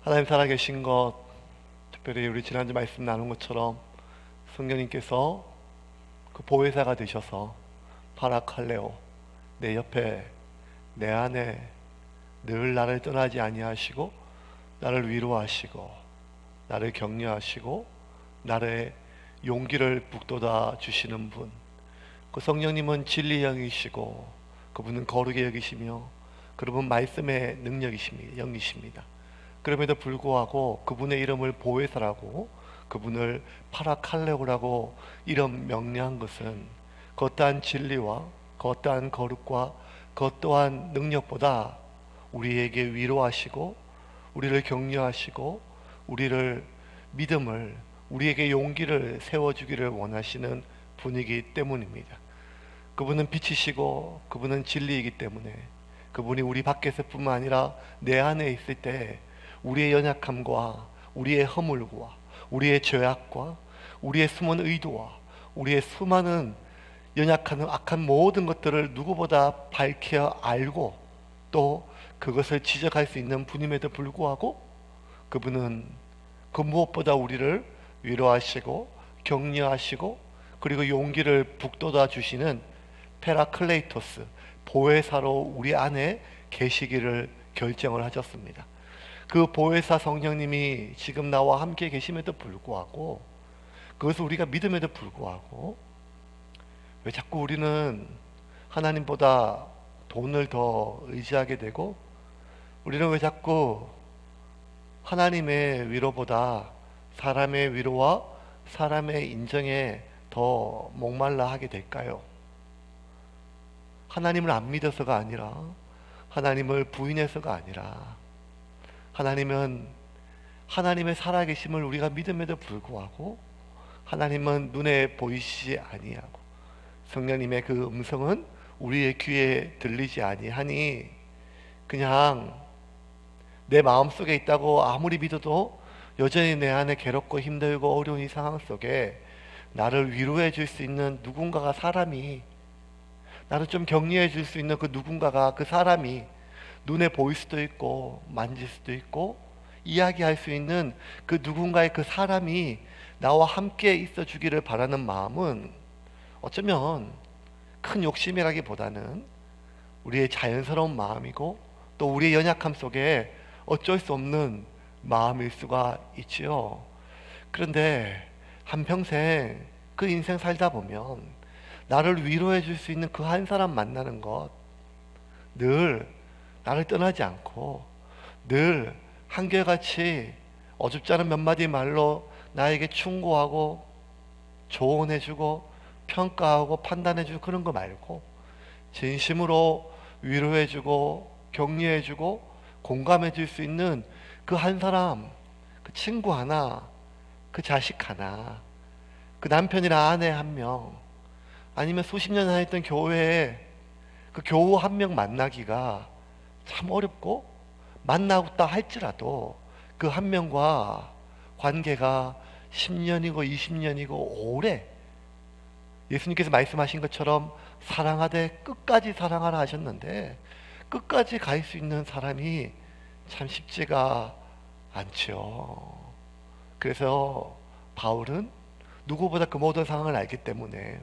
하나님 살아계신 것, 특별히 우리 지난주 말씀 나눈 것처럼 성령님께서 그 보혜사가 되셔서 파라칼레오, 내 옆에 내 안에 늘 나를 떠나지 아니하시고 나를 위로하시고 나를 격려하시고 나의 용기를 북돋아 주시는 분, 그 성령님은 진리의 영이시고 그분은 거룩의 영이시며 그분은 말씀의 능력이십니다. 영이십니다. 그럼에도 불구하고 그분의 이름을 보혜사라고, 그분을 파라칼레오라고 이름 명령한 것은 그 어떠한 진리와 그 어떠한 거룩과 그 어떠한 능력보다 우리에게 위로하시고 우리를 격려하시고 우리를 믿음을, 우리에게 용기를 세워주기를 원하시는 분이기 때문입니다. 그분은 빛이시고 그분은 진리이기 때문에 그분이 우리 밖에서 뿐만 아니라 내 안에 있을 때 우리의 연약함과 우리의 허물과 우리의 죄악과 우리의 숨은 의도와 우리의 수많은 연약한 악한 모든 것들을 누구보다 밝혀 알고 또 그것을 지적할 수 있는 분임에도 불구하고 그분은 그 무엇보다 우리를 위로하시고 격려하시고 그리고 용기를 북돋아 주시는 페라클레이토스, 보혜사로 우리 안에 계시기를 결정을 하셨습니다. 그 보혜사 성령님이 지금 나와 함께 계심에도 불구하고, 그것을 우리가 믿음에도 불구하고 왜 자꾸 우리는 하나님보다 돈을 더 의지하게 되고, 우리는 왜 자꾸 하나님의 위로보다 사람의 위로와 사람의 인정에 더 목말라 하게 될까요? 하나님을 안 믿어서가 아니라, 하나님을 부인해서가 아니라, 하나님은 하나님의 살아계심을 우리가 믿음에도 불구하고 하나님은 눈에 보이시지 아니하고 성령님의 그 음성은 우리의 귀에 들리지 아니하니 그냥 내 마음속에 있다고 아무리 믿어도 여전히 내 안에 괴롭고 힘들고 어려운 이 상황 속에 나를 위로해 줄 수 있는 누군가가, 사람이, 나를 좀 격려해 줄 수 있는 그 누군가가, 그 사람이 눈에 보일 수도 있고 만질 수도 있고 이야기할 수 있는 그 누군가의 그 사람이 나와 함께 있어 주기를 바라는 마음은 어쩌면 큰 욕심이라기보다는 우리의 자연스러운 마음이고 또 우리의 연약함 속에 어쩔 수 없는 마음일 수가 있지요. 그런데 한평생 그 인생 살다 보면 나를 위로해 줄 수 있는 그 한 사람 만나는 것, 늘 나를 떠나지 않고 늘 한결같이 어줍지 않은 몇 마디 말로 나에게 충고하고 조언해주고 평가하고 판단해주고 그런 거 말고 진심으로 위로해주고 격려해주고 공감해줄 수 있는 그 한 사람, 그 친구 하나, 그 자식 하나, 그 남편이나 아내 한 명, 아니면 수십 년 다녔던 교회에 그 교우 한 명 만나기가 참 어렵고, 만나고다 할지라도 그 한 명과 관계가 10년이고 20년이고 오래, 예수님께서 말씀하신 것처럼 사랑하되 끝까지 사랑하라 하셨는데 끝까지 갈 수 있는 사람이 참 쉽지가 않죠. 그래서 바울은 누구보다 그 모든 상황을 알기 때문에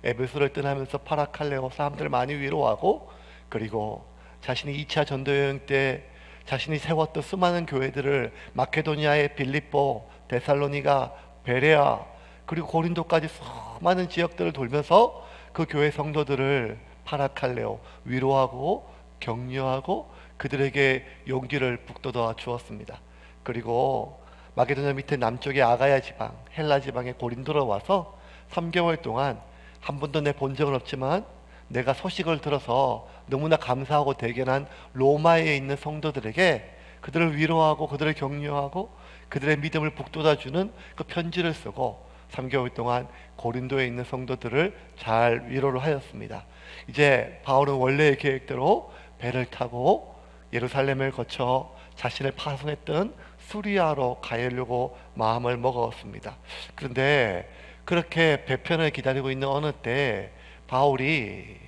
에베소를 떠나면서 파라칼레오 사람들을 많이 위로하고, 그리고 자신이 2차 전도여행 때 자신이 세웠던 수많은 교회들을 마케도니아의 빌립보, 데살로니가, 베레아, 그리고 고린도까지 수많은 지역들을 돌면서 그 교회 성도들을 파라칼레오, 위로하고 격려하고 그들에게 용기를 북돋아 주었습니다. 그리고 마게도냐 밑에 남쪽의 아가야 지방, 헬라 지방의 고린도로 와서 3개월 동안 한 번도 내 본 적은 없지만 내가 소식을 들어서 너무나 감사하고 대견한 로마에 있는 성도들에게 그들을 위로하고 그들을 격려하고 그들의 믿음을 북돋아주는 그 편지를 쓰고 3개월 동안 고린도에 있는 성도들을 잘 위로를 하였습니다. 이제 바울은 원래의 계획대로 배를 타고 예루살렘을 거쳐 자신을 파송했던 수리아로 가려고 마음을 먹었습니다. 그런데 그렇게 배편을 기다리고 있는 어느 때 바울이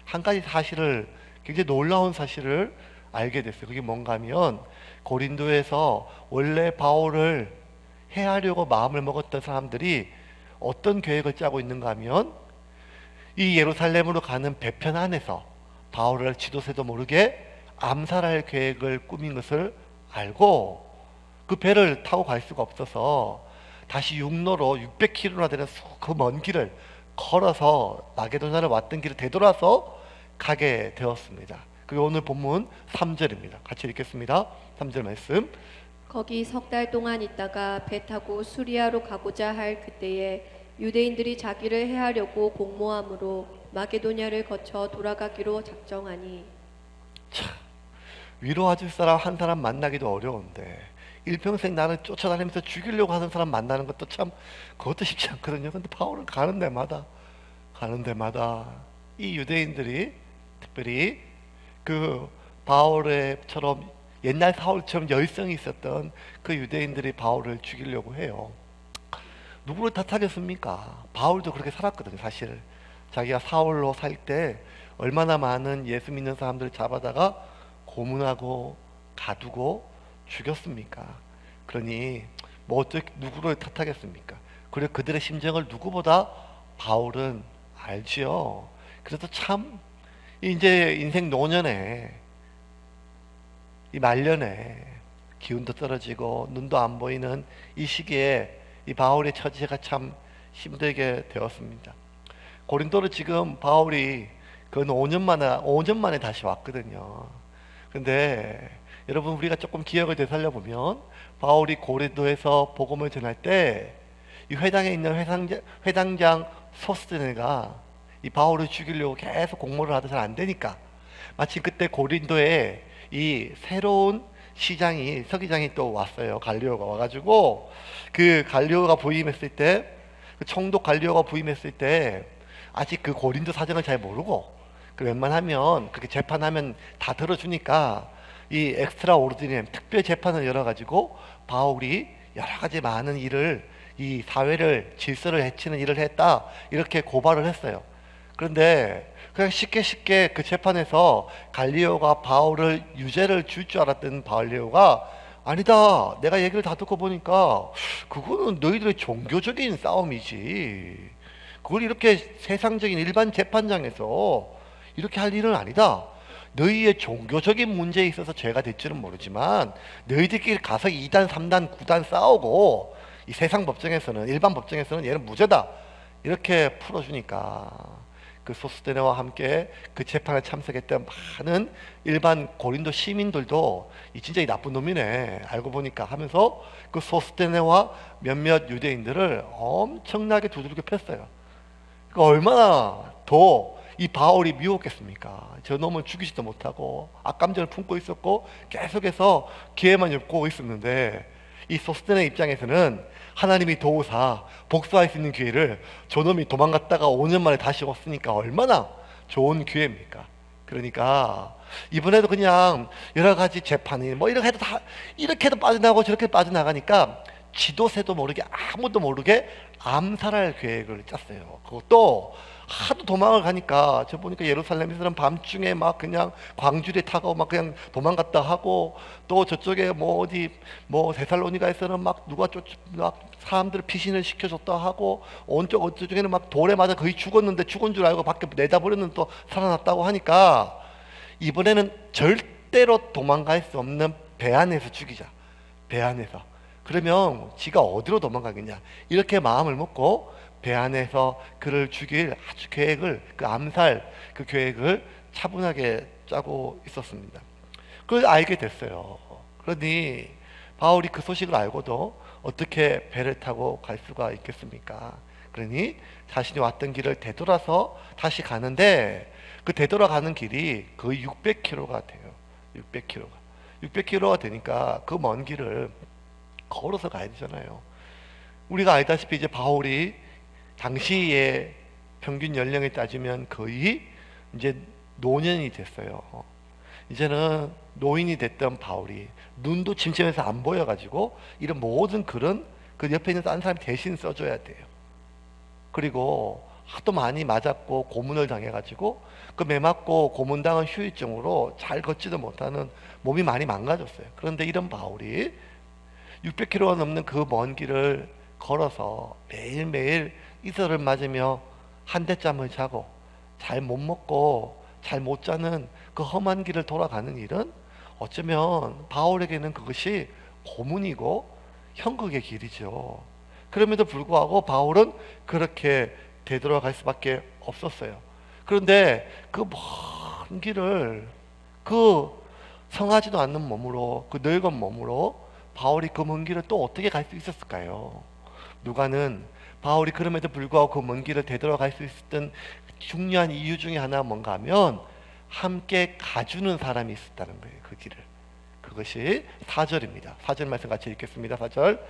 한 가지 사실을, 굉장히 놀라운 사실을 알게 됐어요. 그게 뭔가 하면 고린도에서 원래 바울을 해하려고 마음을 먹었던 사람들이 어떤 계획을 짜고 있는가 하면 이 예루살렘으로 가는 배편 안에서 바울을 지도새도 모르게 암살할 계획을 꾸민 것을 알고 그 배를 타고 갈 수가 없어서 다시 육로로 600km나 되는 그 먼 길을 걸어서 마게도냐를 왔던 길을 되돌아서 가게 되었습니다. 그게 오늘 본문 3절입니다. 같이 읽겠습니다. 3절 말씀. 거기 석 달 동안 있다가 배 타고 수리아로 가고자 할 그때에 유대인들이 자기를 해하려고 공모함으로 마게도냐를 거쳐 돌아가기로 작정하니. 참, 위로해줄 사람 한 사람 만나기도 어려운데 일평생 나를 쫓아다니면서 죽이려고 하는 사람 만나는 것도 참 그것도 쉽지 않거든요. 근데 바울은 가는 데마다 이 유대인들이 특별히 그 바울처럼 옛날 사울처럼 열성이 있었던 그 유대인들이 바울을 죽이려고 해요. 누구를 탓하겠습니까? 바울도 그렇게 살았거든요. 사실 자기가 사울로 살 때 얼마나 많은 예수 믿는 사람들을 잡아다가 고문하고 가두고 죽였습니까? 그러니 뭐 어떻게 누구를 탓하겠습니까? 그리고 그들의 심정을 누구보다 바울은 알지요. 그래서 참 이제 인생 노년에 이 말년에 기운도 떨어지고 눈도 안 보이는 이 시기에 이 바울의 처지가 참 힘들게 되었습니다. 고린도를 지금 바울이 근 5년 만에 다시 왔거든요. 근데 여러분 우리가 조금 기억을 되살려 보면 바울이 고린도에서 복음을 전할 때 이 회당에 있는 회당장 소스데네가 이 바울을 죽이려고 계속 공모를 하다 잘 안 되니까 마침 그때 고린도에 이 새로운 서기장이 또 왔어요. 갈리오가 와가지고 그 갈리오가 부임했을 때 그 총독 갈리오가 부임했을 때 아직 그 고린도 사정을 잘 모르고 그 웬만하면 그렇게 재판하면 다 들어주니까 이 엑스트라 오르디니엄 특별 재판을 열어가지고 바울이 여러 가지 많은 일을 이 사회를 질서를 해치는 일을 했다 이렇게 고발을 했어요. 그런데 그냥 쉽게 그 재판에서 갈리오가 바울을 유죄를 줄 줄 알았던 갈리오가 아니다, 내가 얘기를 다 듣고 보니까 그거는 너희들의 종교적인 싸움이지 그걸 이렇게 세상적인 일반 재판장에서 이렇게 할 일은 아니다. 너희의 종교적인 문제에 있어서 죄가 될지는 모르지만 너희들끼리 가서 2단, 3단, 9단 싸우고 이 세상 법정에서는 일반 법정에서는 얘는 무죄다 이렇게 풀어주니까 그 소스데네와 함께 그 재판에 참석했던 많은 일반 고린도 시민들도 이 진짜 이 나쁜 놈이네 알고 보니까 하면서 그 소스데네와 몇몇 유대인들을 엄청나게 두들겨 팼어요. 그러니까 얼마나 더 이 바울이 미웠겠습니까? 저 놈은 죽이지도 못하고 악감정을 품고 있었고 계속해서 기회만 엿고 있었는데 이 소스데네 입장에서는 하나님이 도우사 복수할 수 있는 기회를 저놈이 도망갔다가 5년 만에 다시 왔으니까 얼마나 좋은 기회입니까? 그러니까 이번에도 그냥 여러 가지 재판이 뭐 이렇게 해도 빠져나가고 저렇게 빠져나가니까 지도새도 모르게 아무도 모르게 암살할 계획을 짰어요. 그것도 하도 도망을 가니까 저 보니까 예루살렘에서는 밤중에 막 그냥 광주리에 타고 막 그냥 도망갔다 하고 또 저쪽에 뭐 어디 뭐 데살로니가에서는 막 누가 막 사람들 피신을 시켜줬다 하고 어쪽에는 막 돌에 맞아 거의 죽었는데 죽은 줄 알고 밖에 내다 버렸는데 또 살아났다고 하니까 이번에는 절대로 도망갈 수 없는 배 안에서 죽이자. 배 안에서. 그러면 지가 어디로 도망가겠냐 이렇게 마음을 먹고 배 안에서 그를 죽일 아주 계획을 그 암살 그 계획을 차분하게 짜고 있었습니다. 그걸 알게 됐어요. 그러니 바울이 그 소식을 알고도 어떻게 배를 타고 갈 수가 있겠습니까? 그러니 자신이 왔던 길을 되돌아서 다시 가는데 그 되돌아가는 길이 거의 600km가 돼요. 600km가 되니까 그 먼 길을 걸어서 가야 되잖아요. 우리가 알다시피 이제 바울이 당시의 평균 연령을 따지면 거의 이제 노년이 됐어요. 이제는 노인이 됐던 바울이 눈도 침침해서 안 보여가지고 이런 모든 글은 그 옆에 있는 다른 사람이 대신 써줘야 돼요. 그리고 하도 많이 맞았고 고문을 당해가지고 그 매 맞고 고문당한 후유증으로 잘 걷지도 못하는 몸이 많이 망가졌어요. 그런데 이런 바울이 600km가 넘는 그 먼 길을 걸어서 매일매일 이슬을 맞으며 한 대잠을 자고 잘 못 먹고 잘 못 자는 그 험한 길을 돌아가는 일은 어쩌면 바울에게는 그것이 고문이고 형극의 길이죠. 그럼에도 불구하고 바울은 그렇게 되돌아갈 수밖에 없었어요. 그런데 그 먼 길을 그 성하지도 않는 몸으로, 그 늙은 몸으로 바울이 그 먼 길을 또 어떻게 갈 수 있었을까요? 누가는 바울이 그럼에도 불구하고 그 먼 길을 되돌아갈 수 있었던 중요한 이유 중에 하나가 뭔가 하면 함께 가주는 사람이 있었다는 거예요. 그 길을. 그것이 4절입니다. 4절 말씀 같이 읽겠습니다. 4절.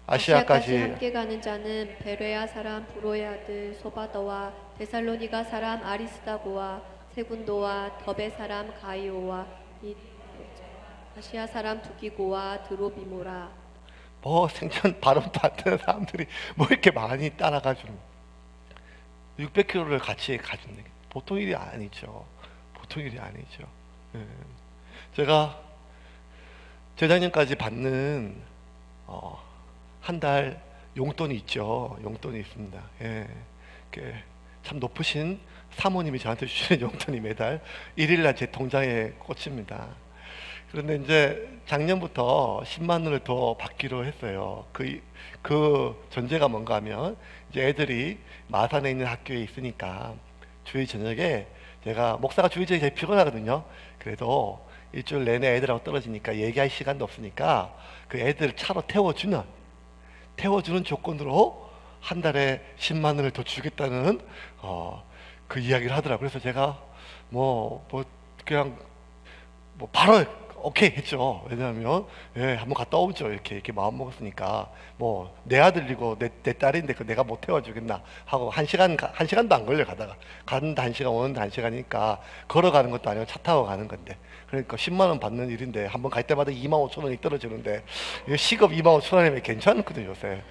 아시아까지 함께 가는 자는 베레아 사람 브로의 아들 소바더와 데살로니가 사람 아리스다고와 세군도와 더베 사람 가이오와 아시아 사람 두기고와 드로비모라. 뭐 생전 발음도 안 되는 사람들이 뭐 이렇게 많이 따라가주는 600km를 같이 가주는 게 보통 일이 아니죠. 보통 일이 아니죠. 제가 재작년까지 받는 한 달 용돈이 있죠. 용돈이 있습니다. 참 높으신 사모님이 저한테 주시는 용돈이 매달 1일날 제 통장에 꽂힙니다. 그런데 이제 작년부터 10만 원을 더 받기로 했어요. 그 전제가 뭔가 하면 이제 애들이 마산에 있는 학교에 있으니까 주일 저녁에 제가 목사가 주일 저녁에 되게 피곤하거든요. 그래도 일주일 내내 애들하고 떨어지니까 얘기할 시간도 없으니까 그 애들 차로 태워주는 조건으로 한 달에 10만 원을 더 주겠다는 그 이야기를 하더라고요. 그래서 제가 그냥 바로 오케이 했죠. 왜냐하면 한번 갔다 오죠. 이렇게 마음 먹었으니까 내 아들이고 내 딸인데 그 내가 못 태워주겠나 하고 한 시간도 안 걸려 가다가 가는데 1시간 오는데 1시간이니까 걸어가는 것도 아니고 차 타고 가는 건데 그러니까 10만 원 받는 일인데 한번 갈 때마다 2만 5천 원이 떨어지는데 시급 2만 5천 원이면 괜찮거든요 요새.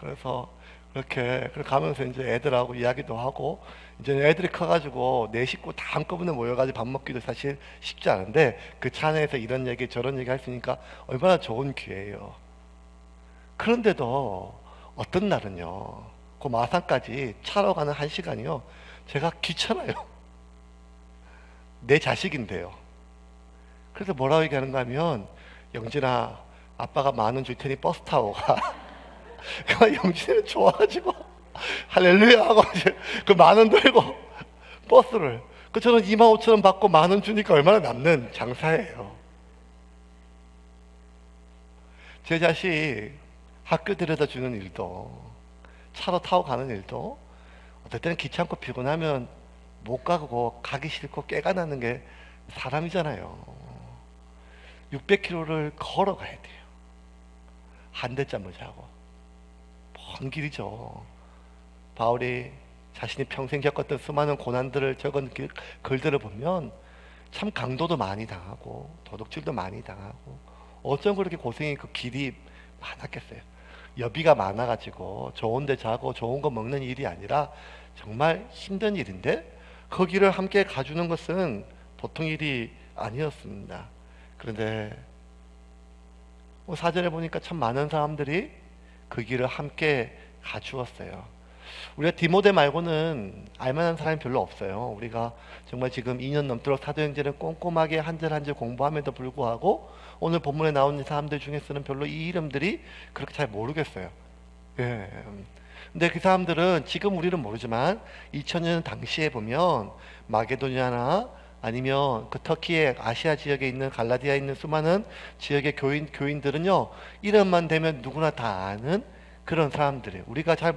그래서 그렇게 가면서 이제 애들하고 이야기도 하고 이제 애들이 커가지고 내 식구 다 한꺼번에 모여가지고 밥 먹기도 사실 쉽지 않은데 그 차 안에서 이런 얘기 저런 얘기 할 수 있으니까 얼마나 좋은 기회예요. 그런데도 어떤 날은요 그 마산까지 차로 가는 1시간이요 제가 귀찮아요. 내 자식인데요. 그래서 뭐라고 얘기하는가 하면 영진아 아빠가 10,000원 줄 테니 버스 타고 가. 그 영진이는 좋아가지고 할렐루야 하고 그 10,000원 들고 버스를 저는 25,000원 받고 10,000원 주니까 얼마나 남는 장사예요. 제 자식 학교 데려다 주는 일도 차로 타고 가는 일도 어떨 때는 귀찮고 피곤하면 못 가고 가기 싫고 깨가 나는 게 사람이잖아요. 600km를 걸어가야 돼요. 한 대잠을 자고 먼 길이죠. 바울이 자신이 평생 겪었던 수많은 고난들을 적은 글들을 보면 참 강도도 많이 당하고 도둑질도 많이 당하고 어쩜 그렇게 고생이 그 길이 많았겠어요. 여비가 많아가지고 좋은 데 자고 좋은 거 먹는 일이 아니라 정말 힘든 일인데 그 길을 함께 가주는 것은 보통 일이 아니었습니다. 그런데 4절에 보니까 참 많은 사람들이 그 길을 함께 가주었어요. 우리가 디모데 말고는 알만한 사람이 별로 없어요. 우리가 정말 지금 2년 넘도록 사도행전을 꼼꼼하게 한 절 한 절 공부함에도 불구하고 오늘 본문에 나온 사람들 중에서는 별로 이 이름들이 그렇게 잘 모르겠어요. 근데 그 사람들은 지금 우리는 모르지만 2000년 당시에 보면 마게도냐나 아니면 그 터키의 아시아 지역에 있는 갈라디아에 있는 수많은 지역의 교인들은요 이름만 되면 누구나 다 아는 그런 사람들이에요. 우리가 잘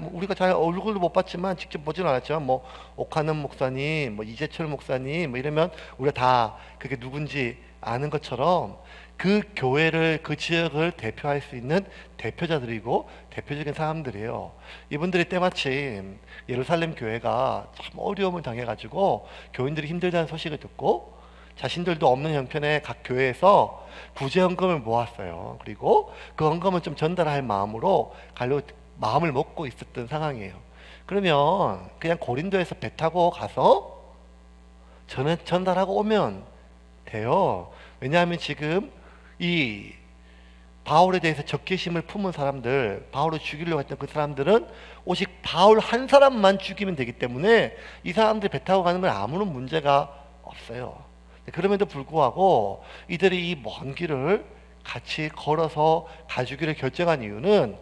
얼굴도 못 봤지만 직접 보지는 않았지만 오카는 목사님, 이재철 목사님 이러면 우리가 다 그게 누군지 아는 것처럼 그 교회를 그 지역을 대표할 수 있는 대표자들이고 대표적인 사람들이에요. 이분들이 때마침 예루살렘 교회가 참 어려움을 당해가지고 교인들이 힘들다는 소식을 듣고 자신들도 없는 형편의 각 교회에서 구제헌금을 모았어요. 그리고 그 헌금을 좀 전달할 마음으로 마음을 먹고 있었던 상황이에요. 그러면 그냥 고린도에서 배 타고 가서 전달하고 오면 돼요. 왜냐하면 지금 이 바울에 대해서 적개심을 품은 사람들, 바울을 죽이려고 했던 그 사람들은 오직 바울 한 사람만 죽이면 되기 때문에 이 사람들이 배 타고 가는 건 아무런 문제가 없어요. 그럼에도 불구하고 이들이 이 먼 길을 같이 걸어서 가주기를 결정한 이유는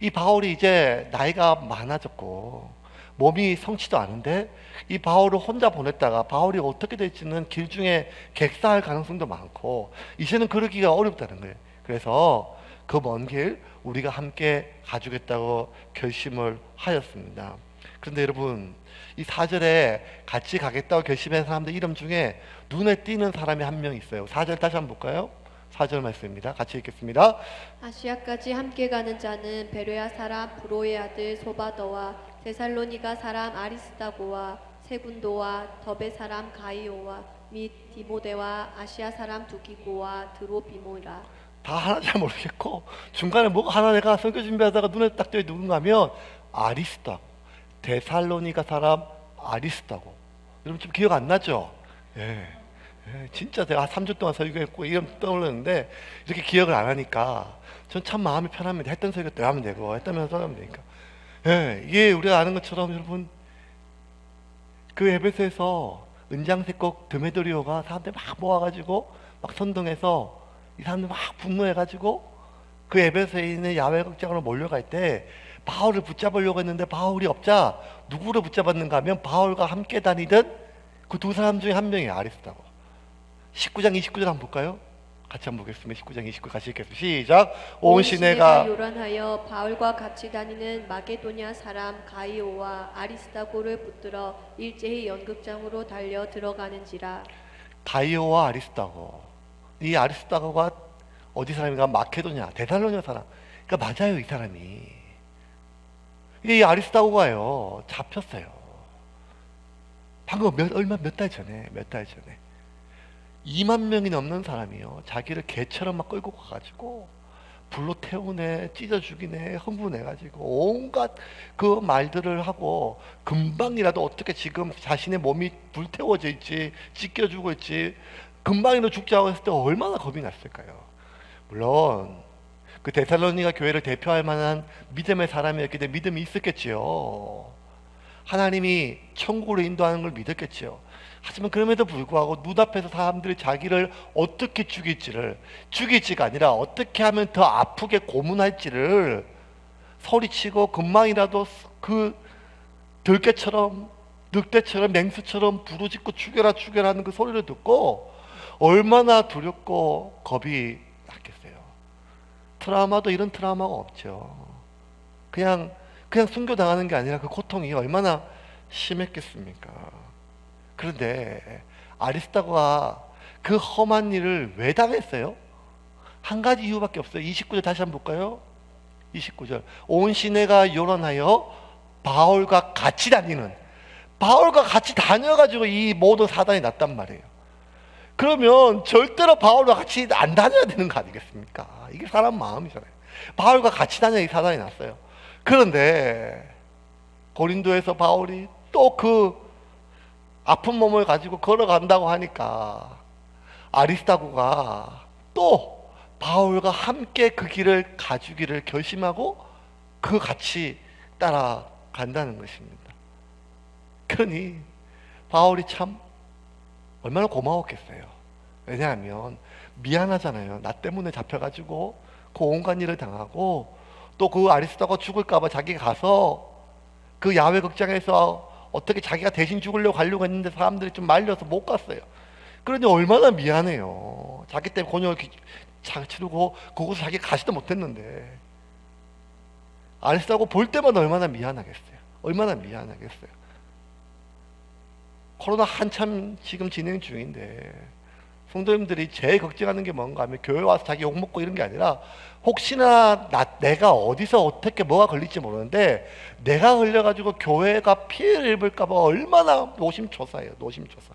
이 바울이 이제 나이가 많아졌고 몸이 성치도 않은데 이 바울을 혼자 보냈다가 바울이 어떻게 될지는 길 중에 객사할 가능성도 많고 이제는 그러기가 어렵다는 거예요. 그래서 그 먼 길 우리가 함께 가주겠다고 결심을 하였습니다. 그런데 여러분, 이 4절에 같이 가겠다고 결심한 사람들 이름 중에 눈에 띄는 사람이 한 명 있어요. 4절 다시 한번 볼까요? 4절 말씀입니다. 같이 읽겠습니다. 아시아까지 함께 가는 자는 베레아 사람 브로의 아들 소바더와 데살로니가 사람 아리스다고와 세군도와 더베 사람 가이오와 및 디모데와 아시아 사람 두기고와 드로비모라. 다 하나 잘 모르겠고 중간에 뭐가 하나 내가 설교 준비하다가 눈에 딱 띄어 누군가 하면 아리스다, 데살로니가 사람 아리스다고. 여러분 좀 기억 안 나죠? 예. 진짜 제가 3주 동안 설교했고 이름 떠올랐는데 이렇게 기억을 안 하니까 전 참 마음이 편합니다. 했던 설교 때 하면 되고 했다면 하면 되니까. 예, 이게 우리가 아는 것처럼 여러분 그 에베소에서 은장색곡 드메드리오가 사람들 막 모아가지고 막 선동해서 이 사람들 막 분노해가지고 그 에베소에 있는 야외 극장으로 몰려갈 때 바울을 붙잡으려고 했는데 바울이 없자 누구를 붙잡았는가 하면 바울과 함께 다니던 그 두 사람 중에 한 명이 아리스다고. 19장 29절 한번 볼까요? 같이 한번 보겠습니다. 19장 29 같이 읽겠습니다. 시작. 온 시내가 요란하여 바울과 같이 다니는 마게도냐 사람 가이오와 아리스다고를 붙들어 일제히 연극장으로 달려 들어가는지라. 가이오와 아리스다고. 이 아리스다고가 어디 사람인가? 마케도냐, 데살로니가 사람. 그러니까 맞아요, 이 사람이. 이 아리스다고가요 잡혔어요. 방금 몇 달 전에 2만 명이 넘는 사람이요 자기를 개처럼 막 끌고 가가지고 불로 태우네, 찢어 죽이네, 흥분해가지고 온갖 그 말들을 하고 금방이라도 어떻게 지금 자신의 몸이 불태워져 있지, 찢겨 죽고 있지, 금방이라도 죽자고 했을 때 얼마나 겁이 났을까요? 물론 그 데살로니가 교회를 대표할 만한 믿음의 사람이었기 때문에 믿음이 있었겠지요. 하나님이 천국으로 인도하는 걸 믿었겠지요. 하지만 그럼에도 불구하고 눈앞에서 사람들이 자기를 어떻게 죽일지가 아니라 어떻게 하면 더 아프게 고문할지를 소리치고 금방이라도 그 들깨처럼 늑대처럼 맹수처럼 부르짖고 죽여라 하는 그 소리를 듣고 얼마나 두렵고 겁이 났겠어요. 트라우마도 이런 트라우마가 없죠. 그냥 순교당하는 게 아니라 그 고통이 얼마나 심했겠습니까? 그런데 아리스다고가 그 험한 일을 왜 당했어요? 한 가지 이유밖에 없어요. 29절 다시 한번 볼까요? 29절. 온 시내가 요란하여 바울과 같이 다녀가지고 이 모든 사단이 났단 말이에요. 그러면 절대로 바울과 같이 안 다녀야 되는 거 아니겠습니까? 이게 사람 마음이잖아요. 바울과 같이 다녀야 이 사단이 났어요. 그런데 고린도에서 바울이 또 그 아픈 몸을 가지고 걸어간다고 하니까 아리스다고가 또 바울과 함께 그 길을 가주기를 결심하고 그 같이 따라간다는 것입니다. 그러니 바울이 참 얼마나 고마웠겠어요. 왜냐하면 미안하잖아요. 나 때문에 잡혀가지고 그 온갖 일을 당하고 또 그 아리스다고가 죽을까봐 자기가 가서 그 야외 극장에서 어떻게 자기가 대신 죽으려고 가려고 했는데 사람들이 좀 말려서 못 갔어요. 그러니 얼마나 미안해요. 자기 때문에 곤욕을 치르고 거기서 자기가 가지도 못했는데 아리스다고 볼 때마다 얼마나 미안하겠어요. 코로나 한참 지금 진행 중인데 성도님들이 제일 걱정하는 게 뭔가 하면 교회 와서 자기 욕먹고 이런 게 아니라 혹시나 내가 어디서 어떻게 뭐가 걸릴지 모르는데 내가 걸려가지고 교회가 피해를 입을까 봐 얼마나 노심초사해요. 노심초사.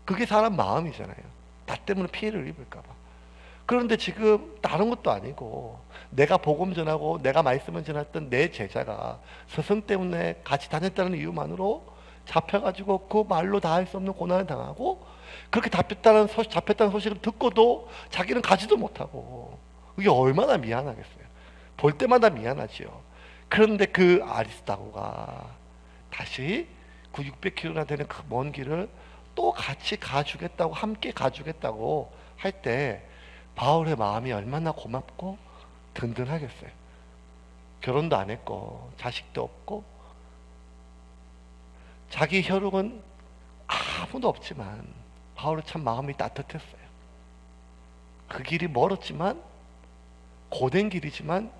그게 사람 마음이잖아요. 나 때문에 피해를 입을까 봐. 그런데 지금 다른 것도 아니고 내가 복음 전하고 내가 말씀을 전했던 내 제자가 스승 때문에 같이 다녔다는 이유만으로 잡혀가지고 그 말로 다 할 수 없는 고난을 당하고, 그렇게 잡혔다는 소식을 듣고도 자기는 가지도 못하고, 이게 얼마나 미안하겠어요. 볼 때마다 미안하지요. 그런데 그 아리스다고가 다시 그 600km나 되는 그 먼 길을 또 같이 가주겠다고, 함께 가주겠다고 할 때 바울의 마음이 얼마나 고맙고 든든하겠어요. 결혼도 안 했고 자식도 없고 자기 혈육은 아무도 없지만 바울은 참 마음이 따뜻했어요. 그 길이 멀었지만, 고된 길이지만,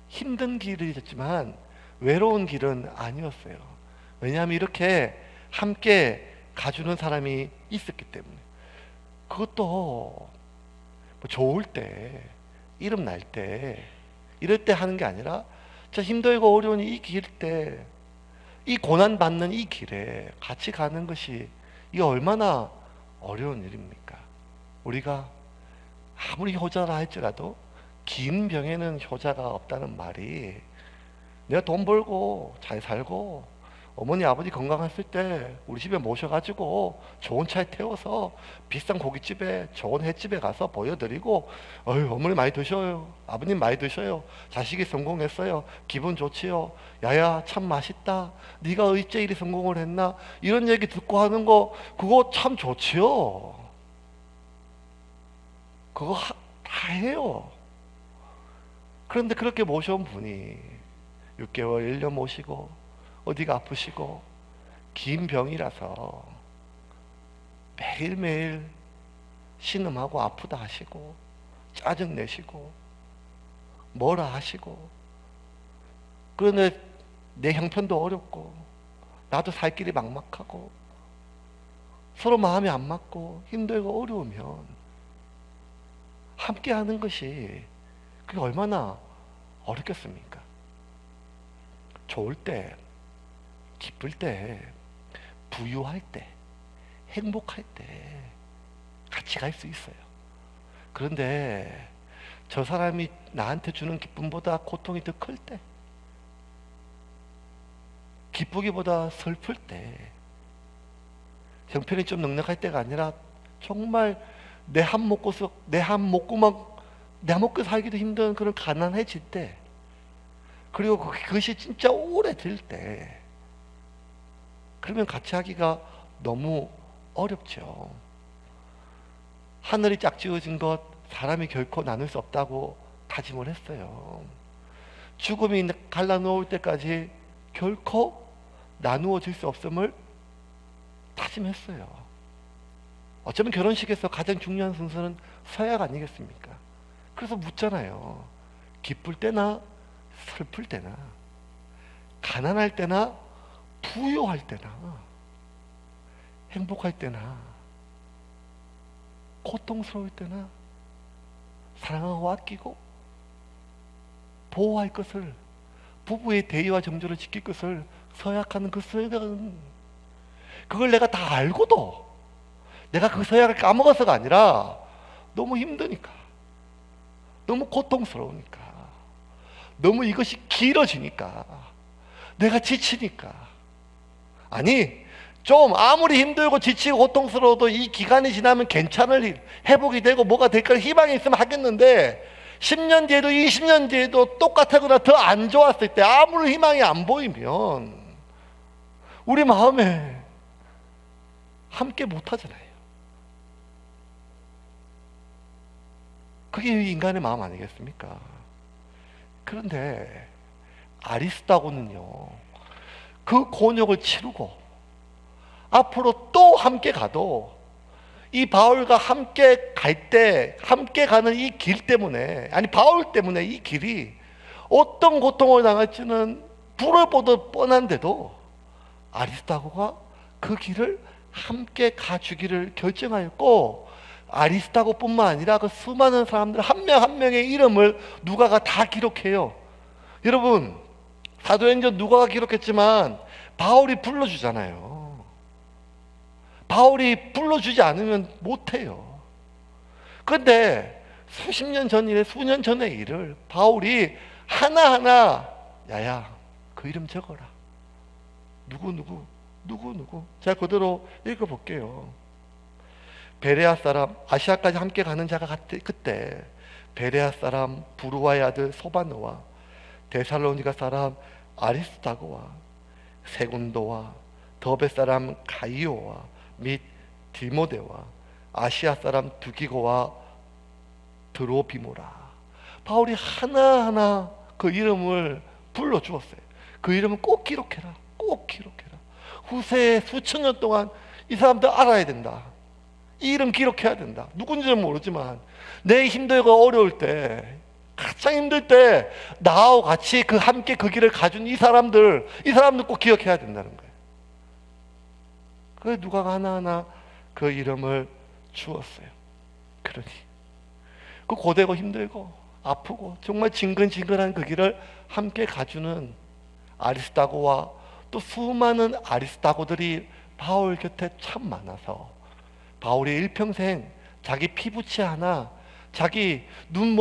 힘든 길이었지만 외로운 길은 아니었어요. 왜냐하면 이렇게 함께 가주는 사람이 있었기 때문에. 그것도 뭐 좋을 때, 이름 날 때, 이럴 때 하는 게 아니라 진짜 힘들고 어려운 이 길 때, 이 고난받는 이 길에 같이 가는 것이, 이게 얼마나 어려운 일입니까? 우리가 아무리 효자라 할지라도 긴 병에는 효자가 없다는 말이, 내가 돈 벌고 잘 살고 어머니 아버지 건강했을 때 우리 집에 모셔가지고 좋은 차에 태워서 비싼 고깃집에 좋은 횟집에 가서 보여드리고, 어휴 어머니 많이 드셔요, 아버님 많이 드셔요, 자식이 성공했어요, 기분 좋지요, 야야 참 맛있다, 네가 어째 이리 성공을 했나, 이런 얘기 듣고 하는 거, 그거 참 좋지요. 그거 다 해요. 그런데 그렇게 모셔온 분이 6개월 1년 모시고 어디가 아프시고 긴 병이라서 매일매일 신음하고 아프다 하시고 짜증내시고 뭐라 하시고, 그런데 내 형편도 어렵고 나도 살 길이 막막하고 서로 마음이 안 맞고 힘들고 어려우면 함께 하는 것이 그게 얼마나 어렵겠습니까? 좋을 때, 기쁠 때, 부유할 때, 행복할 때 같이 갈 수 있어요. 그런데 저 사람이 나한테 주는 기쁨보다 고통이 더 클 때, 기쁘기보다 슬플 때, 형편이 좀 넉넉할 때가 아니라 정말 내 한 목구멍 내 먹고 살기도 힘든 그런 가난해질 때, 그리고 그것이 진짜 오래될 때, 그러면 같이 하기가 너무 어렵죠. 하늘이 짝지어진 것 사람이 결코 나눌 수 없다고 다짐을 했어요. 죽음이 갈라놓을 때까지 결코 나누어질 수 없음을 다짐했어요. 어쩌면 결혼식에서 가장 중요한 순서는 서약 아니겠습니까? 그래서 묻잖아요. 기쁠 때나 슬플 때나, 가난할 때나 부유할 때나, 행복할 때나, 고통스러울 때나, 사랑하고 아끼고 보호할 것을, 부부의 대의와 정조를 지킬 것을 서약하는 그 서약은, 그걸 내가 다 알고도 내가 그 서약을 까먹어서가 아니라 너무 힘드니까, 너무 고통스러우니까, 너무 이것이 길어지니까, 내가 지치니까. 아니, 좀 아무리 힘들고 지치고 고통스러워도 이 기간이 지나면 괜찮을 일, 회복이 되고 뭐가 될 걸 희망이 있으면 하겠는데, 10년 뒤에도 20년 뒤에도 똑같거나 더 안 좋았을 때 아무런 희망이 안 보이면 우리 마음에 함께 못 하잖아요. 그게 인간의 마음 아니겠습니까? 그런데 아리스다고는요, 그 곤욕을 치르고 앞으로 또 함께 가도 이 바울과 함께 갈 때, 함께 가는 이 길 때문에, 아니 바울 때문에 이 길이 어떤 고통을 당할지는 불을 보듯 뻔한데도 아리스다고가 그 길을 함께 가주기를 결정하였고, 아리스다고뿐만 아니라 그 수많은 사람들 한 명 한 명의 이름을 누가가 다 기록해요. 여러분, 사도행전 누가가 기록했지만 바울이 불러주잖아요. 바울이 불러주지 않으면 못해요. 그런데 수십 년 전 일에 수년 전의 일을 바울이 하나하나 야야 그 이름 적어라. 누구. 제가 그대로 읽어볼게요. 베레아 사람, 아시아까지 함께 가는 자가 그때 베레아 사람 부르와의 아들 소바노와 데살로니가 사람 아리스다고와 세군도와 더베 사람 가이오와 및 디모데와 아시아 사람 두기고와 드로비모라. 바울이 하나하나 그 이름을 불러주었어요. 그 이름은 꼭 기록해라. 꼭 기록해라. 후세에 수천 년 동안 이 사람들 알아야 된다. 이 이름 기록해야 된다. 누군지는 모르지만 내 힘들고 어려울 때, 가장 힘들 때 나하고 같이 함께 그 길을 가준 이 사람들 꼭 기억해야 된다는 거예요. 그래서 누가 하나하나 그 이름을 주었어요. 그러니 그 고되고 힘들고 아프고 정말 징근징근한 그 길을 함께 가주는 아리스다고와 또 수많은 아리스다고들이 바울 곁에 참 많아서 바울이 일평생 자기 피부치 하나, 자기 눈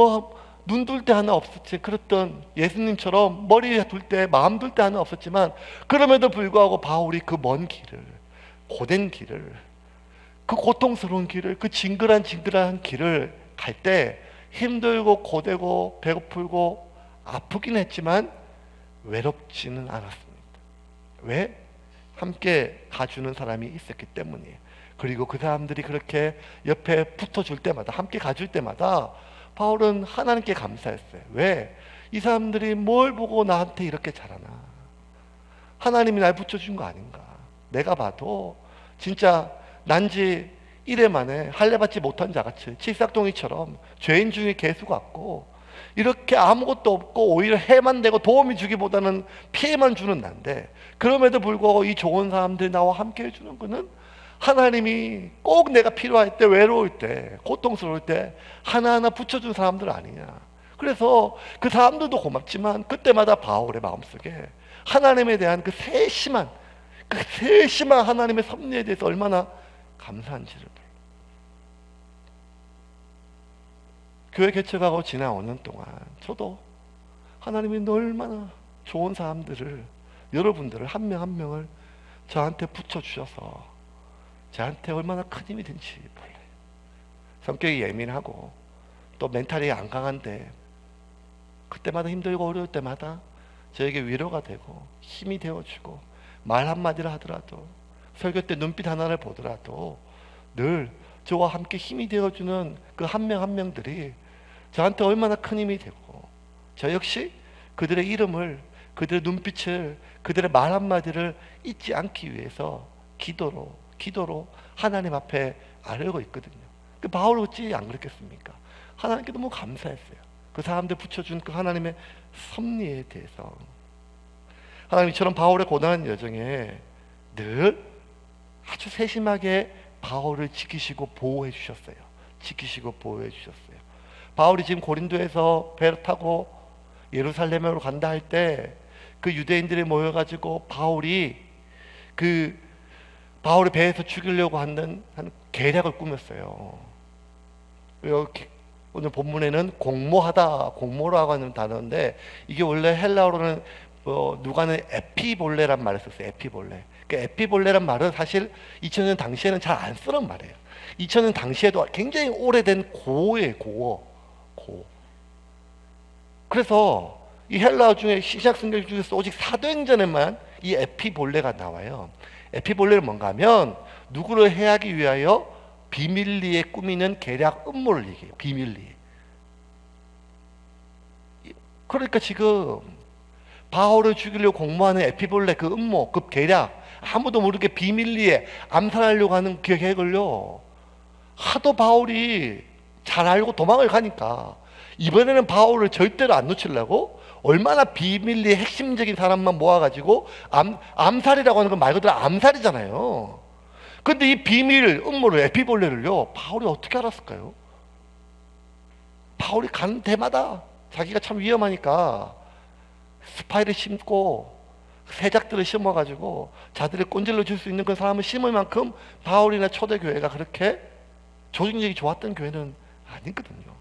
둘 때 하나 없었지. 그랬던 예수님처럼 머리 둘 때, 마음 둘 때 하나 없었지만 그럼에도 불구하고 바울이 그 먼 길을, 고된 길을, 그 고통스러운 길을, 그 징그란 길을 갈 때 힘들고 고되고 배고프고 아프긴 했지만 외롭지는 않았습니다. 왜? 함께 가주는 사람이 있었기 때문이에요. 그리고 그 사람들이 그렇게 옆에 붙어줄 때마다, 함께 가줄 때마다 바울은 하나님께 감사했어요. 왜? 이 사람들이 뭘 보고 나한테 이렇게 잘하나? 하나님이 날 붙여준 거 아닌가? 내가 봐도 진짜 난지 1회 만에 할례받지 못한 자같이 칠삭동이처럼 죄인 중에 개수 같고 이렇게 아무것도 없고 오히려 해만 되고 도움이 주기보다는 피해만 주는 난데, 그럼에도 불구하고 이 좋은 사람들이 나와 함께 해주는 거는 하나님이 꼭 내가 필요할 때, 외로울 때, 고통스러울 때 하나하나 붙여준 사람들 아니냐. 그래서 그 사람들도 고맙지만 그때마다 바울의 마음속에 하나님에 대한 그 세심한 하나님의 섭리에 대해서 얼마나 감사한지를 몰라. 교회 개척하고 지난 5년 동안 저도 하나님이 얼마나 좋은 사람들을, 여러분들을 한 명 한 명을 저한테 붙여주셔서 저한테 얼마나 큰 힘이 된지 몰라요. 성격이 예민하고 또 멘탈이 안 강한데 그때마다 힘들고 어려울 때마다 저에게 위로가 되고 힘이 되어주고, 말 한마디를 하더라도, 설교 때 눈빛 하나를 보더라도 늘 저와 함께 힘이 되어주는 그 한 명 한 명들이 저한테 얼마나 큰 힘이 되고, 저 역시 그들의 이름을, 그들의 눈빛을, 그들의 말 한마디를 잊지 않기 위해서 기도로 하나님 앞에 아뢰고 있거든요. 그 바울 어찌 안 그랬겠습니까? 하나님께 너무 감사했어요. 그 사람들 붙여준 그 하나님의 섭리에 대해서. 하나님처럼 바울의 고난한 여정에 늘 아주 세심하게 바울을 지키시고 보호해 주셨어요. 바울이 지금 고린도에서 배를 타고 예루살렘으로 간다 할 때 그 유대인들이 모여가지고 바울의 배에서 죽이려고 하는 계략을 꾸몄어요. 오늘 본문에는 공모라고 하는 단어인데, 이게 원래 헬라어로는 누가는 에피볼레란 말을 썼어요. 에피볼레. 에피볼레란 말은 사실 2000년 당시에는 잘 안 쓰는 말이에요. 2000년 당시에도 굉장히 오래된 고어예요. 고어. 그래서 이 헬라어 중에 신약 성경 중에서 오직 사도행전에만 이 에피볼레가 나와요. 에피볼레는 뭔가 하면 누구를 해하기 위하여 비밀리에 꾸미는 계략, 음모를 얘기해요. 비밀리에. 그러니까 지금 바울을 죽이려고 공모하는 에피볼레, 그 음모, 그 계략, 아무도 모르게 비밀리에 암살하려고 하는 계획을요, 하도 바울이 잘 알고 도망을 가니까 이번에는 바울을 절대로 안 놓치려고 얼마나 비밀리에 핵심적인 사람만 모아가지고 암살이라고 하는 건 말 그대로 암살이잖아요. 근데 이 비밀 음모를, 에피볼레를요, 바울이 어떻게 알았을까요? 바울이 가는 데마다 자기가 참 위험하니까 스파이를 심고 새작들을 심어가지고 자들을 꼰질러 줄 수 있는 그 사람을 심을 만큼 바울이나 초대교회가 그렇게 조직력이 좋았던 교회는 아니거든요.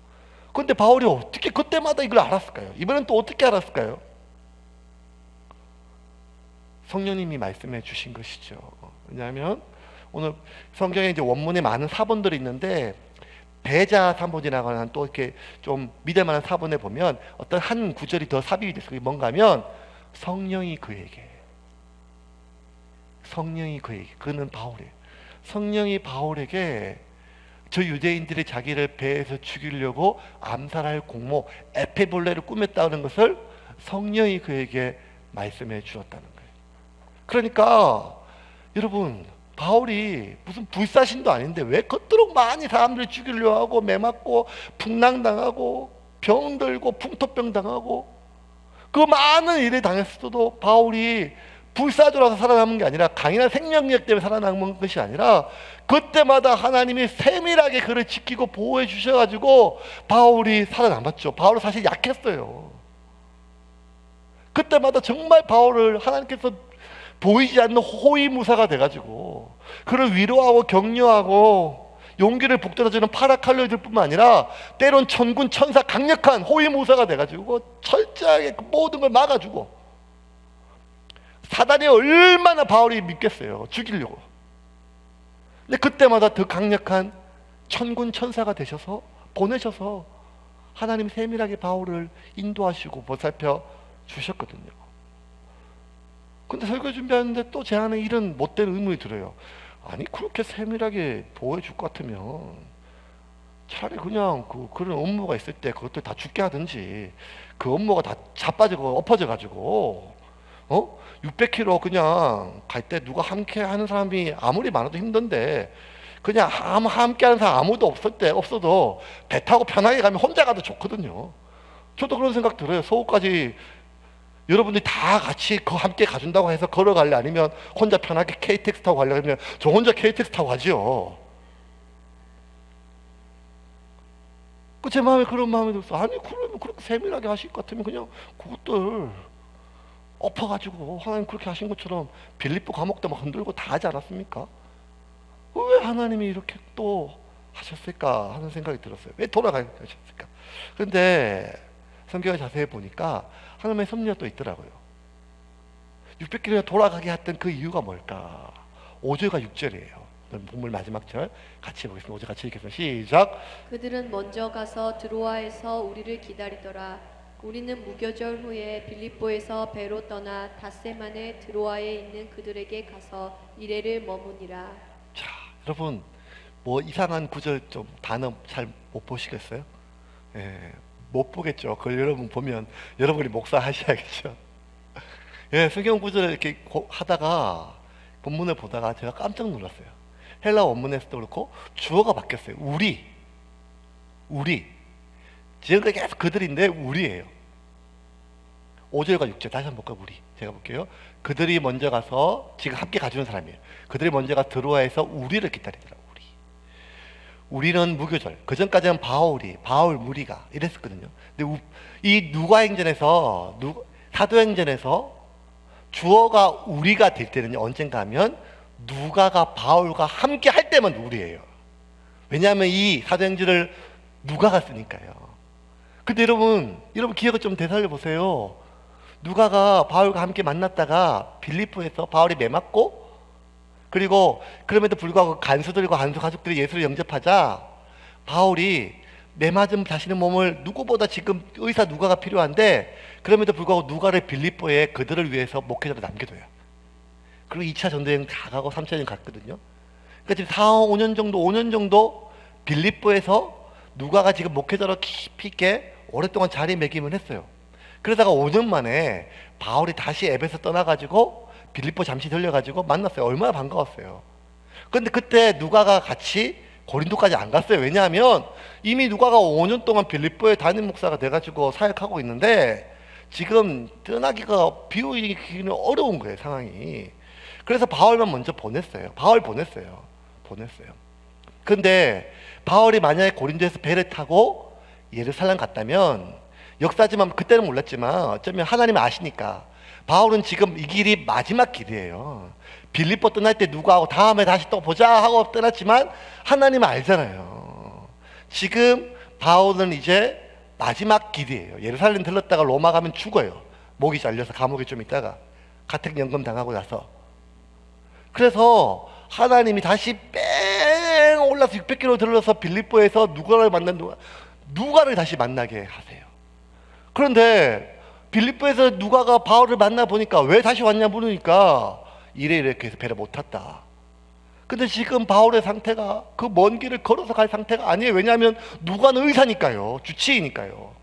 근데 바울이 어떻게 그때마다 이걸 알았을까요? 이번엔 또 어떻게 알았을까요? 성령님이 말씀해 주신 것이죠. 왜냐하면 오늘 성경에 이제 원문에 많은 사본들이 있는데 배자 사본이라고 하는 또 이렇게 좀 믿을 만한 사본에 보면 어떤 한 구절이 더 삽입이 됐어요. 그게 뭔가 하면 성령이 그에게, 그는 바울이에요. 성령이 바울에게 저 유대인들이 자기를 배에서 죽이려고 암살할 공모 에페볼레를 꾸몄다는 것을 성령이 그에게 말씀해 주었다는 거예요. 그러니까 여러분, 바울이 무슨 불사신도 아닌데 왜 그토록 많이 사람들을 죽이려 하고 매 맞고 풍랑당하고 병들고 풍토병 당하고 그 많은 일을 당했어도 바울이 불사조라서 살아남은 게 아니라 강인한 생명력 때문에 살아남은 것이 아니라 그때마다 하나님이 세밀하게 그를 지키고 보호해 주셔가지고 바울이 살아남았죠. 바울은 사실 약했어요. 그때마다 정말 바울을 하나님께서 보이지 않는 호위무사가 돼가지고 그를 위로하고 격려하고 용기를 북돋아주는 파라칼로이들 뿐만 아니라 때론 천군 천사 강력한 호위무사가 돼가지고 철저하게 모든 걸 막아주고, 사단이 얼마나 바울이 믿겠어요, 죽이려고. 근데 그때마다 더 강력한 천군 천사가 되셔서 보내셔서 하나님 세밀하게 바울을 인도하시고 보살펴 주셨거든요. 근데 설교 준비하는데 또 제 안에 이런 못된 의문이 들어요. 아니 그렇게 세밀하게 보호해 줄 것 같으면 차라리 그냥 그런 업무가 있을 때 그것들 다 죽게 하든지, 그 업무가 다 자빠지고 엎어져 가지고 600km 그냥 갈 때 누가 함께 하는 사람이 아무리 많아도 힘든데 그냥 함께 하는 사람 아무도 없어도 배 타고 편하게 가면 혼자 가도 좋거든요. 저도 그런 생각 들어요. 서울까지 여러분들이 다 같이 함께 가준다고 해서 걸어갈래, 아니면 혼자 편하게 KTX 타고 가려고 하면 저 혼자 KTX 타고 가지요. 제 마음에 그런 마음이 들었어. 아니 그러면 그렇게 세밀하게 하실 것 같으면 그냥 그것들 엎어가지고 하나님 그렇게 하신 것처럼 빌립보 감옥 때 막 흔들고 다 하지 않았습니까? 왜 하나님이 이렇게 또 하셨을까 하는 생각이 들었어요. 왜 돌아가게 하셨을까? 그런데 성경을 자세히 보니까 하나님의 섭리가 또 있더라고요. 600km 돌아가게 했던 그 이유가 뭘까? 5절과 6절이에요. 본문 마지막 절 같이 보겠습니다. 5절 같이 읽겠습니다. 시작. 그들은 먼저 가서 드로아에서 우리를 기다리더라. 우리는 무교절 후에 빌립보에서 배로 떠나 닷새만에 드로아에 있는 그들에게 가서 이레를 머무니라. 자, 여러분 뭐 이상한 구절 좀 단어 잘 못 보시겠어요? 예, 못 보겠죠. 그걸 여러분 보면 여러분이 목사 하셔야겠죠. 예, 성경 구절을 이렇게 하다가 본문을 보다가 제가 깜짝 놀랐어요. 헬라 원문에서도 그렇고 주어가 바뀌었어요. 우리. 지금까지 계속 그들인데 우리예요. 5절과 6절 다시 한번 볼까요? 우리. 제가 볼게요. 그들이 먼저 가서 지금 함께 가주는 사람이에요. 그들이 먼저 가 드로아에서 우리를 기다리더라. 우리는 무교절. 그 전까지는 바울 무리가 이랬었거든요. 근데 이 누가행전에서 사도행전에서 주어가 우리가 될 때는요, 언젠가 하면 누가가 바울과 함께 할 때만 우리예요. 왜냐하면 이 사도행전을 누가가 쓰니까요. 근데 여러분 기억을 좀 되살려 보세요. 누가가 바울과 함께 만났다가 빌립보에서 바울이 매 맞고, 그리고 그럼에도 불구하고 간수들과 간수 가족들이 예수를 영접하자 바울이 매 맞은 자신의 몸을 누구보다 지금 의사 누가가 필요한데, 그럼에도 불구하고 누가를 빌립보에 그들을 위해서 목회자로 남겨둬요. 그리고 2차 전도여행 다 가고 3차 여행 갔거든요. 그러니까 지금 5년 정도 빌립보에서 누가가 지금 목회자로 깊이 있게 오랫동안 자리매김을 했어요. 그러다가 5년 만에 바울이 다시 에베소 떠나가지고 빌립보 잠시 들려가지고 만났어요. 얼마나 반가웠어요. 그런데 그때 누가가 같이 고린도까지 안 갔어요. 왜냐하면 이미 누가가 5년 동안 빌립보에 담임 목사가 돼가지고 사역하고 있는데 지금 떠나기가 비우기는 어려운 거예요, 상황이. 그래서 바울만 먼저 보냈어요. 근데 바울이 만약에 고린도에서 배를 타고 예루살렘 갔다면, 역사지만 그때는 몰랐지만 어쩌면 하나님이 아시니까 바울은 지금 이 길이 마지막 길이에요. 빌립보 떠날 때 누구하고 다음에 다시 또 보자 하고 떠났지만 하나님은 알잖아요. 지금 바울은 이제 마지막 길이에요. 예루살렘 들렀다가 로마 가면 죽어요. 목이 잘려서 감옥에 좀 있다가 가택연금 당하고 나서. 그래서 하나님이 다시 뺑 올라서 600km 들러서 빌립보에서 누가를 다시 만나게 하세요. 그런데 빌립보에서 누가가 바울을 만나 보니까 왜 다시 왔냐 물으니까 이렇게 해서 배를 못 탔다. 근데 지금 바울의 상태가 그 먼 길을 걸어서 갈 상태가 아니에요. 왜냐하면 누가는 의사니까요. 주치의니까요.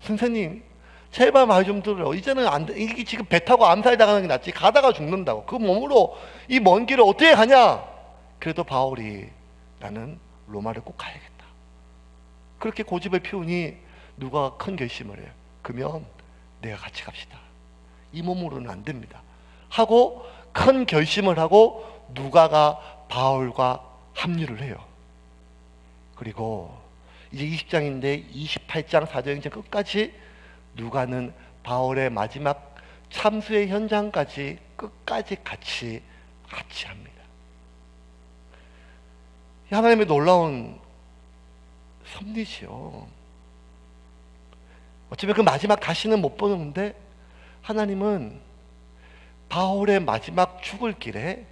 선생님 제발 말 좀 들어요. 이제는 안 돼. 이게 지금 배 타고 암살 당하는 게 낫지. 가다가 죽는다고. 그 몸으로 이 먼 길을 어떻게 가냐. 그래도 바울이 나는 로마를 꼭 가야겠다. 그렇게 고집을 피우니 누가 큰 결심을 해요. 그러면 내가 같이 갑시다. 이 몸으로는 안 됩니다. 하고 큰 결심을 하고 누가가 바울과 합류를 해요. 그리고 이제 20장인데 28장 사도행전 끝까지 누가는 바울의 마지막 참수의 현장까지 끝까지 같이 합니다. 하나님의 놀라운 섭리지요. 어쩌면 그 마지막 다시는 못 보는데 하나님은 바울의 마지막 죽을 길에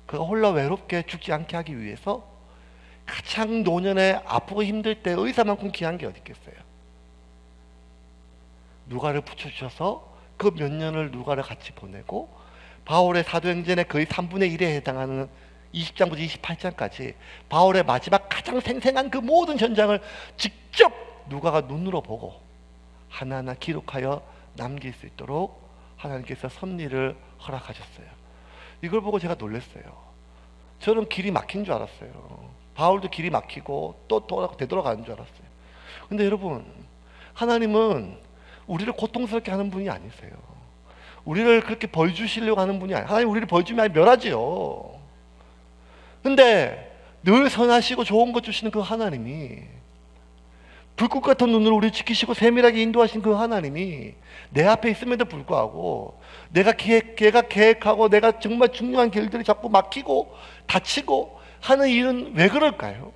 그가 홀라 외롭게 죽지 않게 하기 위해서 가장 노년에 아프고 힘들 때 의사만큼 귀한 게 어디 있겠어요. 누가를 붙여주셔서 그 몇 년을 누가를 같이 보내고 바울의 사도행전의 거의 3분의 1에 해당하는 20장부터 28장까지 바울의 마지막 가장 생생한 그 모든 현장을 직접 누가가 눈으로 보고 하나하나 기록하여 남길 수 있도록 하나님께서 섭리를 허락하셨어요. 이걸 보고 제가 놀랐어요. 저는 길이 막힌 줄 알았어요. 바울도 길이 막히고 또 되돌아가는 줄 알았어요. 근데 여러분, 하나님은 우리를 고통스럽게 하는 분이 아니세요. 우리를 그렇게 벌 주시려고 하는 분이 아니에요. 하나님 우리를 벌 주면 멸하지요. 근데 늘 선하시고 좋은 것 주시는 그 하나님이, 불꽃 같은 눈으로 우리를 지키시고 세밀하게 인도하신 그 하나님이 내 앞에 있음에도 불구하고 내가 계획하고 내가 정말 중요한 길들이 자꾸 막히고 다치고 하는 일은 왜 그럴까요?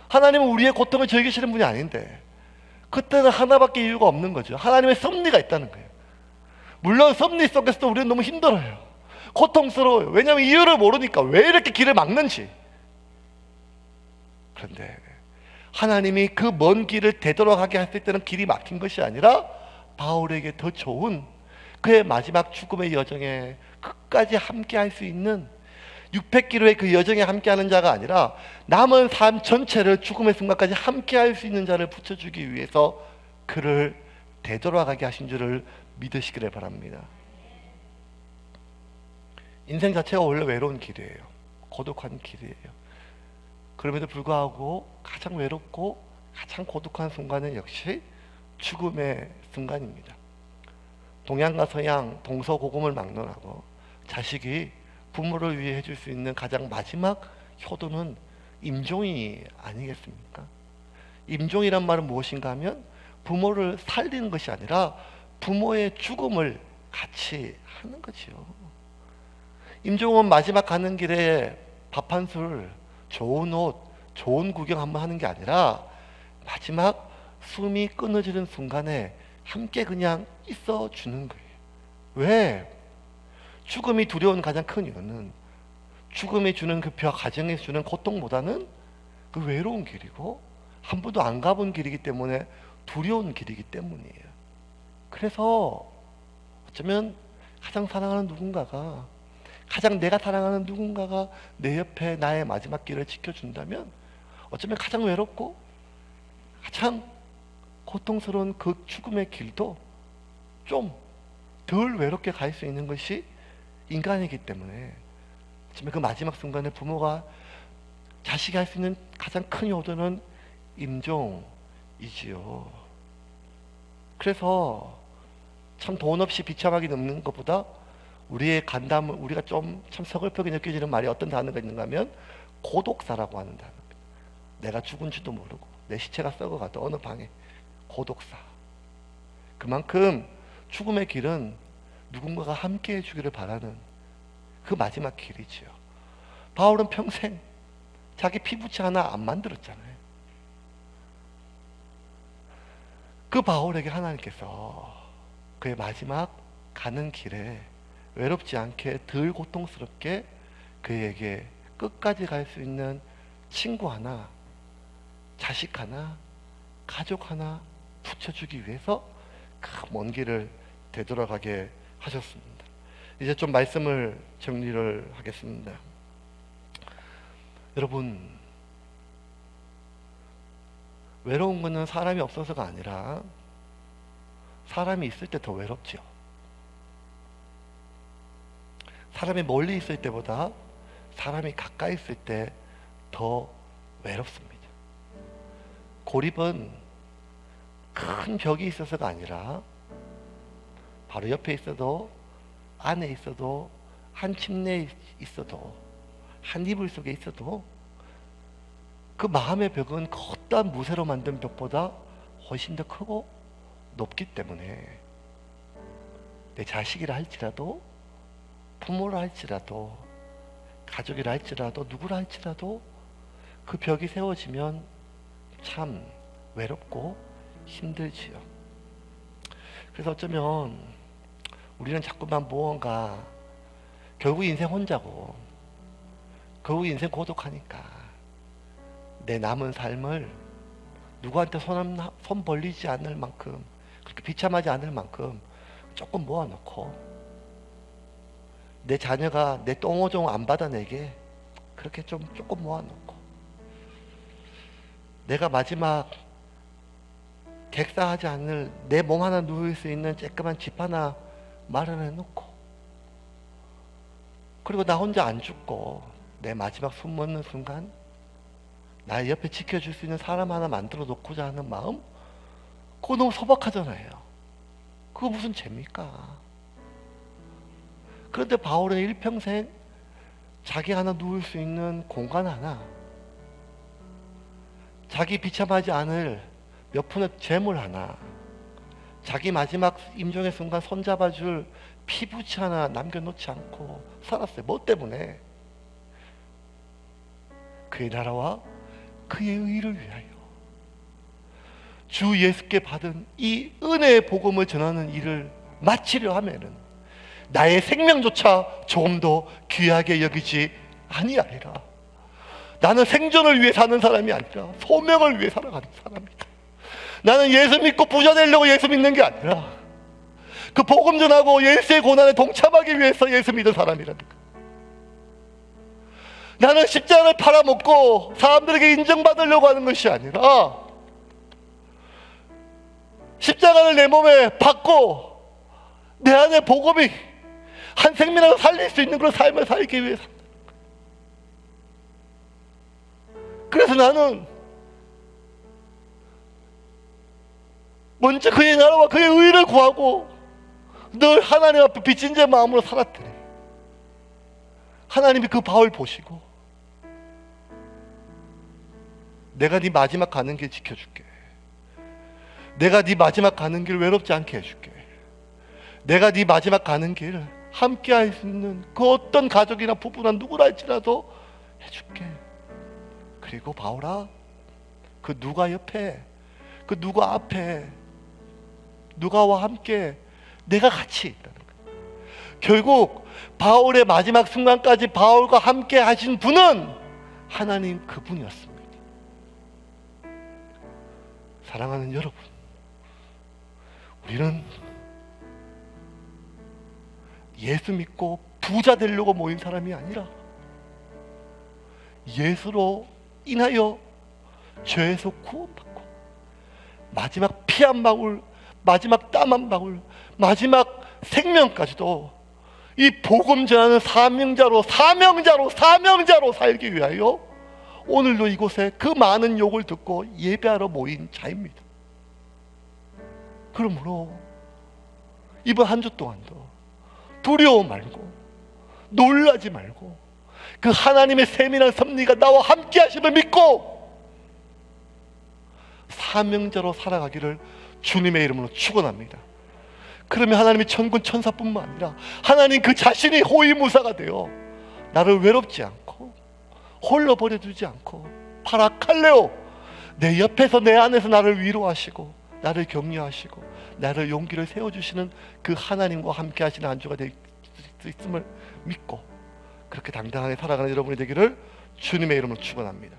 하나님은 우리의 고통을 즐기시는 분이 아닌데 그때는 하나밖에 이유가 없는 거죠. 하나님의 섭리가 있다는 거예요. 물론 섭리 속에서도 우리는 너무 힘들어요. 고통스러워요. 왜냐하면 이유를 모르니까 왜 이렇게 길을 막는지. 그런데 하나님이 그 먼 길을 되돌아가게 했을 때는 길이 막힌 것이 아니라 바울에게 더 좋은 그의 마지막 죽음의 여정에 끝까지 함께 할 수 있는 600km의 그 여정에 함께하는 자가 아니라 남은 삶 전체를 죽음의 순간까지 함께할 수 있는 자를 붙여주기 위해서 그를 되돌아가게 하신 줄을 믿으시기를 바랍니다. 인생 자체가 원래 외로운 길이에요. 고독한 길이에요. 그럼에도 불구하고 가장 외롭고 가장 고독한 순간은 역시 죽음의 순간입니다. 동양과 서양, 동서고금을 막론하고 자식이 부모를 위해 해줄 수 있는 가장 마지막 효도는 임종이 아니겠습니까? 임종이란 말은 무엇인가 하면 부모를 살리는 것이 아니라 부모의 죽음을 같이 하는 거지요. 임종은 마지막 가는 길에 밥 한 술, 좋은 옷, 좋은 구경 한번 하는 게 아니라 마지막 숨이 끊어지는 순간에 함께 그냥 있어 주는 거예요. 왜? 죽음이 두려운 가장 큰 이유는 죽음이 주는 그 가정에서 주는 고통보다는 그 외로운 길이고 한 번도 안 가본 길이기 때문에 두려운 길이기 때문이에요. 그래서 어쩌면 가장 사랑하는 누군가가, 가장 내가 사랑하는 누군가가 내 옆에 나의 마지막 길을 지켜준다면 어쩌면 가장 외롭고 가장 고통스러운 그 죽음의 길도 좀 덜 외롭게 갈 수 있는 것이 인간이기 때문에 어쩌면 그 마지막 순간에 부모가 자식이 할 수 있는 가장 큰 효도는 임종이지요. 그래서 참 돈 없이 비참하게 늙는 것보다 우리의 간담을, 우리가 좀 참 서글프게 느껴지는 말이 어떤 단어가 있는가 하면 고독사라고 하는 단어입니다. 내가 죽은지도 모르고 내 시체가 썩어가도 어느 방에 고독사. 그만큼 죽음의 길은 누군가가 함께 해주기를 바라는 그 마지막 길이지요. 바울은 평생 자기 피부치 하나 안 만들었잖아요. 그 바울에게 하나님께서 그의 마지막 가는 길에 외롭지 않게 덜 고통스럽게 그에게 끝까지 갈 수 있는 친구 하나, 자식 하나, 가족 하나 붙여주기 위해서 그 먼 길을 되돌아가게 하셨습니다. 이제 좀 말씀을 정리를 하겠습니다. 여러분, 외로운 것은 사람이 없어서가 아니라 사람이 있을 때 더 외롭죠. 사람이 멀리 있을 때보다 사람이 가까이 있을 때 더 외롭습니다. 고립은 큰 벽이 있어서가 아니라 바로 옆에 있어도, 안에 있어도, 한 침대에 있어도, 한 이불 속에 있어도 그 마음의 벽은 걷다 무쇠로 만든 벽보다 훨씬 더 크고 높기 때문에 내 자식이라 할지라도, 부모라 할지라도, 가족이라 할지라도, 누구라 할지라도 그 벽이 세워지면 참 외롭고 힘들지요. 그래서 어쩌면 우리는 자꾸만 무언가 결국 인생 혼자고 결국 인생 고독하니까 내 남은 삶을 누구한테 손 벌리지 않을 만큼, 그렇게 비참하지 않을 만큼 조금 모아놓고 내 자녀가 내 똥오종 안 받아내게 그렇게 조금 모아놓고 내가 마지막 객사하지 않을 내 몸 하나 누울 수 있는 쬐끄만 집 하나 마련해 놓고, 그리고 나 혼자 안 죽고 내 마지막 숨 멎는 순간 나의 옆에 지켜줄 수 있는 사람 하나 만들어 놓고자 하는 마음, 그거 너무 소박하잖아요. 그거 무슨 죄입니까? 그런데 바울은 일평생 자기 하나 누울 수 있는 공간 하나, 자기 비참하지 않을 몇 푼의 재물 하나, 자기 마지막 임종의 순간 손잡아줄 피부치 하나 남겨놓지 않고 살았어요. 뭐 때문에? 그의 나라와 그의 의를 위하여. 주 예수께 받은 이 은혜의 복음을 전하는 일을 마치려 하면은 나의 생명조차 조금 더 귀하게 여기지 아니하리라. 나는 생존을 위해 사는 사람이 아니라 소명을 위해 살아가는 사람이다. 나는 예수 믿고 부자 되려고 예수 믿는 게 아니라 그 복음 전하고 예수의 고난에 동참하기 위해서 예수 믿은 사람이라니까. 나는 십자가를 팔아먹고 사람들에게 인정받으려고 하는 것이 아니라 십자가를 내 몸에 받고 내 안에 복음이 한 생명을 살릴 수 있는 그런 삶을 살기 위해서. 그래서 나는 먼저 그의 나라와 그의 의를 구하고 늘 하나님 앞에 빚진 자 마음으로 살았더니 하나님이 그 바울 보시고 내가 네 마지막 가는 길 지켜줄게. 내가 네 마지막 가는 길 외롭지 않게 해줄게. 내가 네 마지막 가는 길 함께 할 수 있는 그 어떤 가족이나 부부나 누구라 할지라도 해줄게. 그리고 바울아, 그 누가 옆에, 그 누가 앞에, 누가와 함께 내가 같이 있다는 거예요. 결국 바울의 마지막 순간까지 바울과 함께 하신 분은 하나님 그분이었습니다. 사랑하는 여러분, 우리는 예수 믿고 부자 되려고 모인 사람이 아니라 예수로 인하여 죄에서 구원받고 마지막 피 한 방울, 마지막 땀 한 방울, 마지막 생명까지도 이 복음 전하는 사명자로 살기 위하여 오늘도 이곳에 그 많은 욕을 듣고 예배하러 모인 자입니다. 그러므로 이번 한 주 동안도 두려워 말고 놀라지 말고 그 하나님의 세밀한 섭리가 나와 함께 하심을 믿고 사명자로 살아가기를 주님의 이름으로 축원합니다. 그러면 하나님이 천군 천사뿐만 아니라 하나님 그 자신이 호위무사가 되어 나를 외롭지 않고 홀로 버려두지 않고 파라칼레오, 내 옆에서 내 안에서 나를 위로하시고 나를 격려하시고 나를 용기를 세워주시는 그 하나님과 함께 하시는 한 주가 될 수 있음을 믿고 그렇게 당당하게 살아가는 여러분이 되기를 주님의 이름으로 축원합니다.